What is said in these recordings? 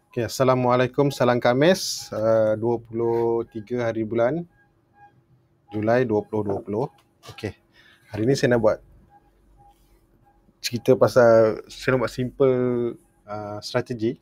Okay, Assalamualaikum, salam Khamis, 23 hari bulan Julai 2020. Okay, hari ni saya nak buat cerita pasal, saya nak buat simple strategi.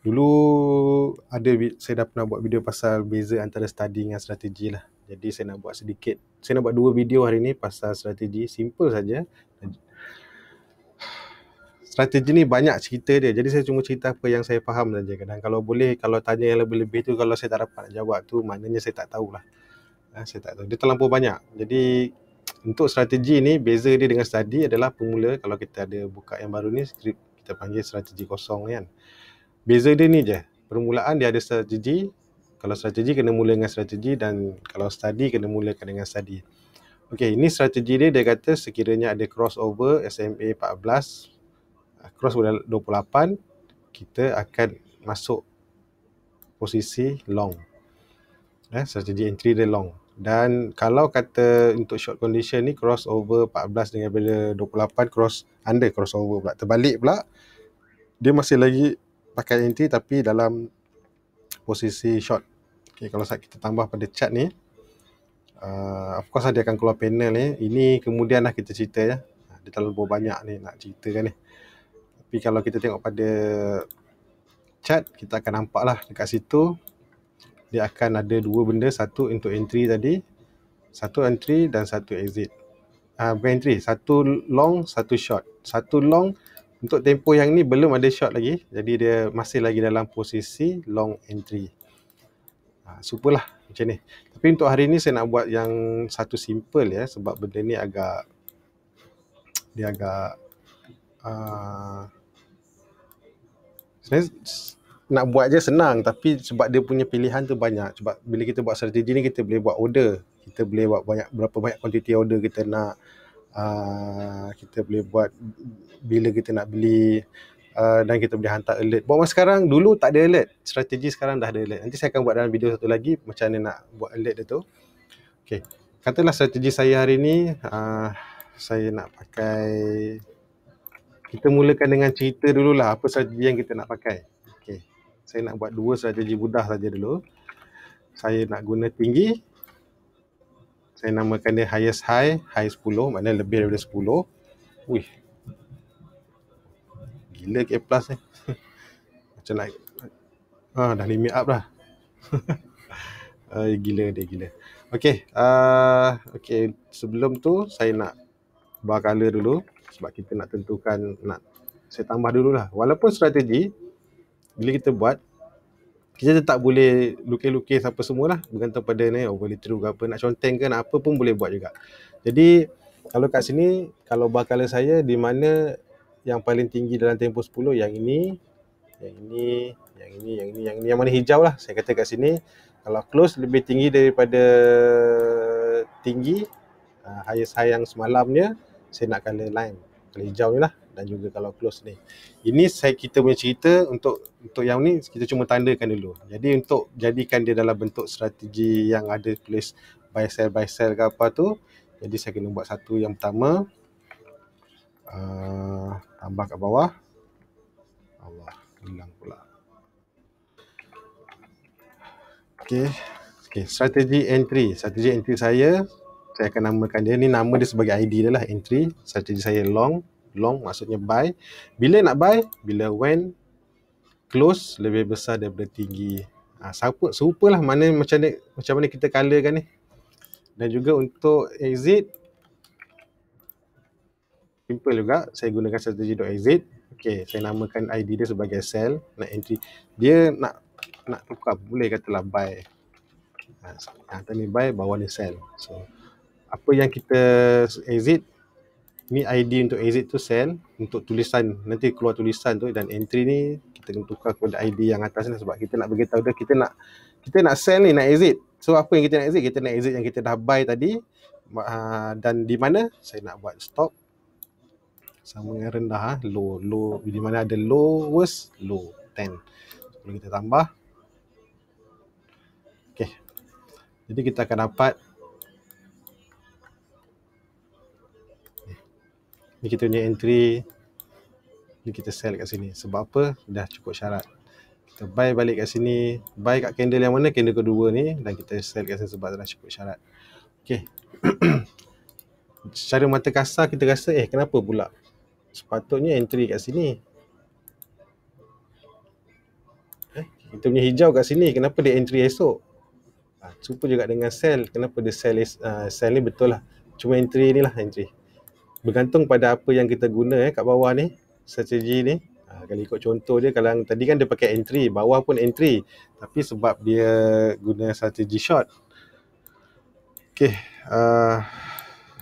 Dulu saya dah pernah buat video pasal beza antara study dengan strategi lah. Jadi saya nak buat dua video hari ni pasal strategi, simple saja. Strategi ni banyak cerita dia, jadi saya cuma cerita apa yang saya faham saja. Kadang kalau tanya yang lebih-lebih tu, kalau saya tak dapat nak jawab tu, maknanya saya tak tahulah. Saya tak tahu, dia terlampau banyak. Jadi untuk strategi ni, beza dia dengan study adalah pemula. Kalau kita ada buka yang baru ni, kita panggil strategi kosong kan. Beza dia ni je, permulaan dia ada strategi. Kalau strategi kena mula dengan strategi, dan kalau study kena mulakan dengan study. Okey, ini strategi dia kata sekiranya ada crossover SMA 14 crossover 28, kita akan masuk posisi long. Strategi entry dia long. Dan kalau kata untuk short condition ni, crossover 14 daripada 28, crossover pula, terbalik pula, dia masih lagi pakai entry tapi dalam posisi short. Okay, kalau kita tambah pada chart ni, of course dia akan keluar panel ni. Ini kemudian lah kita cerita ya. Dia terlalu banyak ni nak ceritakan ni. Tapi kalau kita tengok pada chart, kita akan nampak lah dekat situ dia akan ada dua benda, satu untuk entry tadi, satu entry dan satu exit. Bukan entry, satu long, satu short. Satu long untuk tempoh yang ni belum ada short lagi, jadi dia masih lagi dalam posisi long entry. Super lah macam ni. Tapi untuk hari ni saya nak buat yang satu simple ya, sebab benda ni agak sebenarnya nak buat je senang, tapi sebab dia punya pilihan tu banyak. Sebab bila kita buat strategi ni, kita boleh buat order, kita boleh buat berapa banyak quantity order kita nak, kita boleh buat bila kita nak beli, dan kita boleh hantar alert. Buat masa sekarang, dulu tak ada alert, strategi sekarang dah ada alert. Nanti saya akan buat dalam video satu lagi macam mana nak buat alert dia tu. Okay, katalah strategi saya hari ni, saya nak pakai, kita mulakan dengan cerita dululah apa strategi yang kita nak pakai. Okay, saya nak buat dua strategi mudah saja dulu. Saya nak guna tinggi, saya namakan dia highest high 10, maknanya lebih daripada 10. Wih, gila K plus ni. Macam nak dah limit up dah. Gila. Okay, sebelum tu saya nak bar color dulu, sebab kita nak tentukan, saya tambah dululah. Walaupun strategi, bila kita buat, kita tetap boleh lukis-lukis apa semualah, bergantung pada ni, boleh true ke apa, nak conteng ke, nak apa pun boleh buat juga. Jadi kalau kat sini, kalau bar color saya, di mana yang paling tinggi dalam tempoh 10, yang ini, yang mana hijau lah. Saya kata kat sini, kalau close lebih tinggi daripada tinggi, highest high yang semalamnya, saya nak color lime, color hijau ni lah. Dan juga kalau close ni, ini kita punya cerita. Untuk yang ni kita cuma tandakan dulu. Jadi untuk jadikan dia dalam bentuk strategi yang ada tulis buy sell ke apa tu, jadi saya kena buat satu yang pertama, tambah kat bawah. Allah, hilang pula. Okay, strategi entry saya akan namakan dia, ni nama dia sebagai ID dia lah, entry. Strategi saya long maksudnya buy. Bila nak buy? Bila when close lebih besar daripada tinggi. Serupa lah macam mana kita colorkan ni. Dan juga untuk exit, simple juga, saya gunakan strategi .exit. Okay, saya namakan ID dia sebagai sell. Nak entry, dia nak tukar, boleh katalah buy. Atas ni buy, bawah ni sell. So apa yang kita exit ni, ID untuk exit tu sell, untuk tulisan nanti keluar tulisan tu, dan entry ni kita kena tukar kepada ID yang atas ni, sebab kita nak beritahu dia kita nak sell ni, nak exit. So apa yang kita nak exit? Kita nak exit yang kita dah buy tadi. Dan di mana saya nak buat stop sama dengan rendah, low, di mana ada lowest, low 10. Kalau kita tambah, okay, jadi kita akan dapat ni, kita punya entry Ni kita sell kat sini. Sebab apa? Dah cukup syarat. Kita buy balik kat sini, buy kat candle yang mana? Candle kedua ni, dan kita sell kat sini sebab dah cukup syarat. Okey. Secara mata kasar kita rasa kenapa pula sepatutnya entry kat sini, kita punya hijau kat sini, kenapa dia entry esok? Cuba juga dengan sell, kenapa dia sell ni betul lah, cuma entry ni lah entry. Bergantung pada apa yang kita guna kat bawah ni, strategi ni. Kalau ikut contoh dia, kalau tadi kan dia pakai entry, bawah pun entry, tapi sebab dia guna strategi short. Okay,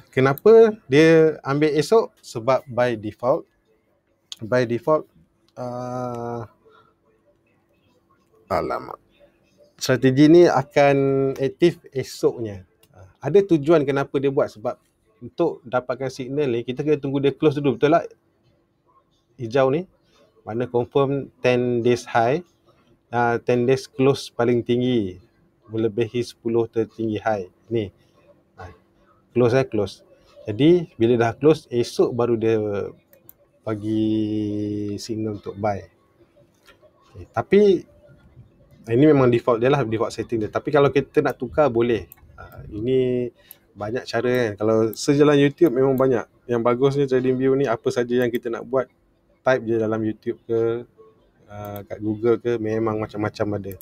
kenapa dia ambil esok? Sebab by default alamak, strategi ni akan aktif esoknya. Ada tujuan kenapa dia buat, sebab untuk dapatkan signal ni kita kena tunggu dia close dulu, betul tak? Hijau ni mana confirm 10 days high, 10 days close paling tinggi, melebihi 10 tertinggi high ni. Close. Jadi bila dah close, esok baru dia bagi signal untuk buy. Tapi ini memang default dia lah, default setting dia. Tapi kalau kita nak tukar boleh. Ini banyak cara kan. Kalau sejalan YouTube memang banyak. Yang bagusnya TradingView ni, apa saja yang kita nak buat, type je dalam YouTube ke, kat Google ke, memang macam-macam ada.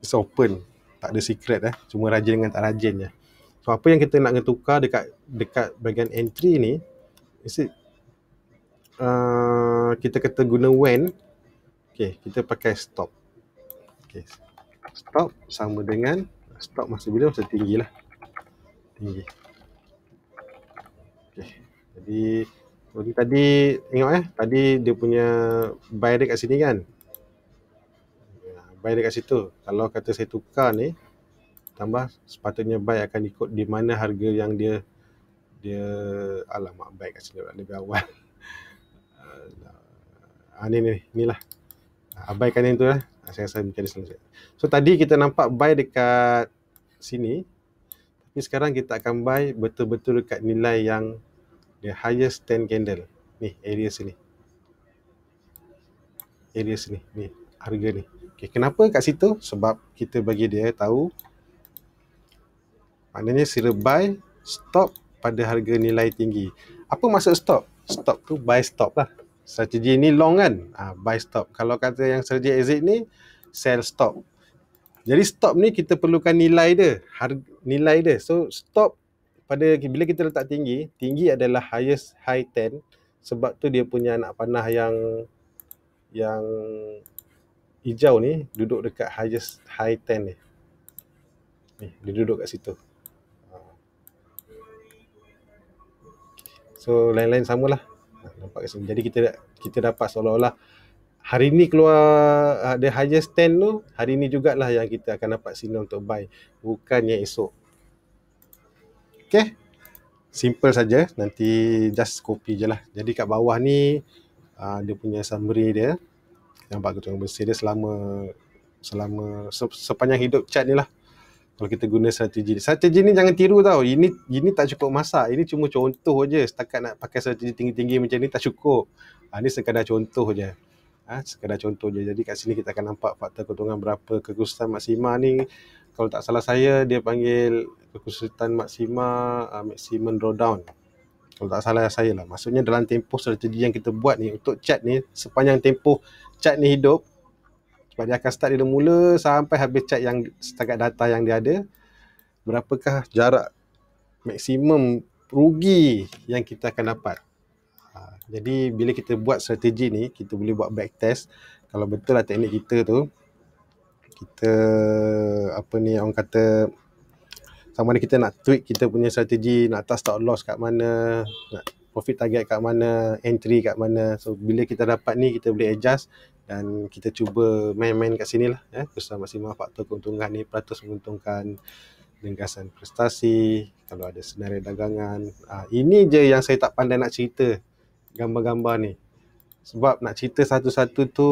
It's open, tak ada secret cuma rajin dengan tak rajin je. So apa yang kita nak tukar dekat bahagian entry ni, kita kata guna when. Kita pakai stop. Stop sama dengan stop masa bila? Masa tinggi lah, tinggi. Jadi tadi tengok tadi dia punya buy dia kat sini kan, buy dia kat situ. Kalau kata saya tukar ni, tambah, sepatutnya buy akan ikut di mana harga yang dia alamak, buy kat sini lebih awal. Ni lah, abaikan yang tu lah. Saya rasa mekanisme. So tadi kita nampak buy dekat sini, tapi sekarang kita akan buy betul-betul dekat nilai yang the highest 10 candle ni, area sini ni, harga ni. Kenapa kat situ? Sebab kita bagi dia tahu, maknanya sila buy stop pada harga nilai tinggi. Apa maksud stop? Stop tu buy stop lah. Strategi ni long kan, buy stop. Kalau kata yang strategi exit ni, sell stop. Jadi stop ni kita perlukan nilai dia, nilai dia. So stop pada bila kita letak tinggi adalah highest high 10, sebab tu dia punya anak panah yang hijau ni duduk dekat highest high 10 ni. Dia duduk kat situ. So lain-lain samalah. Nampak kat sini. Jadi kita dapat seolah-olah hari ni keluar the highest 10 tu, hari ni jugalah yang kita akan dapat signal untuk buy, bukannya esok. Simple saja. Nanti just copy je lah. Jadi kat bawah ni dia punya summary dia, yang bagus, yang bersih dia selama sepanjang hidup chart ni lah. Kalau kita guna strategi ni jangan tiru tau. Ini tak cukup masak. Ini cuma contoh je. Setakat nak pakai strategi tinggi-tinggi macam ni tak cukup. Ni sekadar contoh je. Jadi kat sini kita akan nampak faktor keuntungan berapa. Kekhususan maksima ni, kalau tak salah saya, dia panggil kekhususan maksima maximum drawdown. Kalau tak salah saya lah. Maksudnya dalam tempoh strategi yang kita buat ni untuk chart ni, sepanjang tempoh chart ni hidup, sebab dia akan start dari mula sampai habis chart yang setakat data yang dia ada, berapakah jarak maksimum rugi yang kita akan dapat. Jadi bila kita buat strategi ni, kita boleh buat backtest. Kalau betul lah teknik kita tu, kita orang kata, sama ada kita nak tweak kita punya strategi, nak letak stop loss kat mana, nak profit target kat mana, entry kat mana. So bila kita dapat ni, kita boleh adjust dan kita cuba main-main kat sini lah. Kesan maksimal faktor keuntungan ni, peratus menguntungkan, ringkasan prestasi, kalau ada senarai dagangan. Ini je yang saya tak pandai nak cerita, gambar-gambar ni. Sebab nak cerita satu-satu tu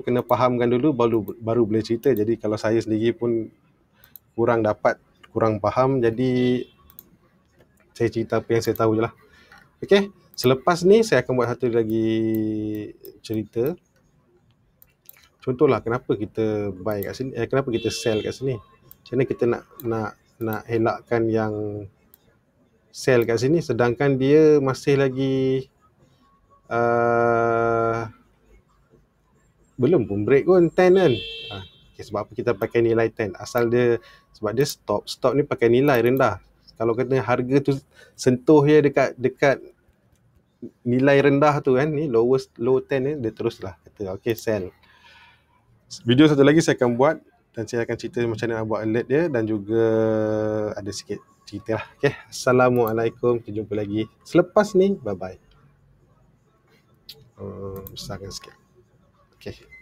kena fahamkan dulu, baru boleh cerita. Jadi kalau saya sendiri pun kurang faham, jadi saya cerita apa yang saya tahu je lah. Selepas ni saya akan buat satu lagi cerita. Contohlah kenapa kita buy kat sini, kenapa kita sell kat sini. Macam mana kita nak elakkan yang sell kat sini sedangkan dia masih lagi belum pun break pun 10 kan. Okay, sebab apa kita pakai nilai 10? Asal dia, sebab dia stop ni pakai nilai rendah. Kalau kata harga tu sentuh dia dekat nilai rendah tu kan, ni low 10 ni, dia teruslah kata okay sell. Video satu lagi saya akan buat dan saya akan cerita macam mana nak buat alert dia dan juga ada sikit cerita lah. Okay, Assalamualaikum, kita jumpa lagi selepas ni, bye bye. Besarkan sikit. Okay.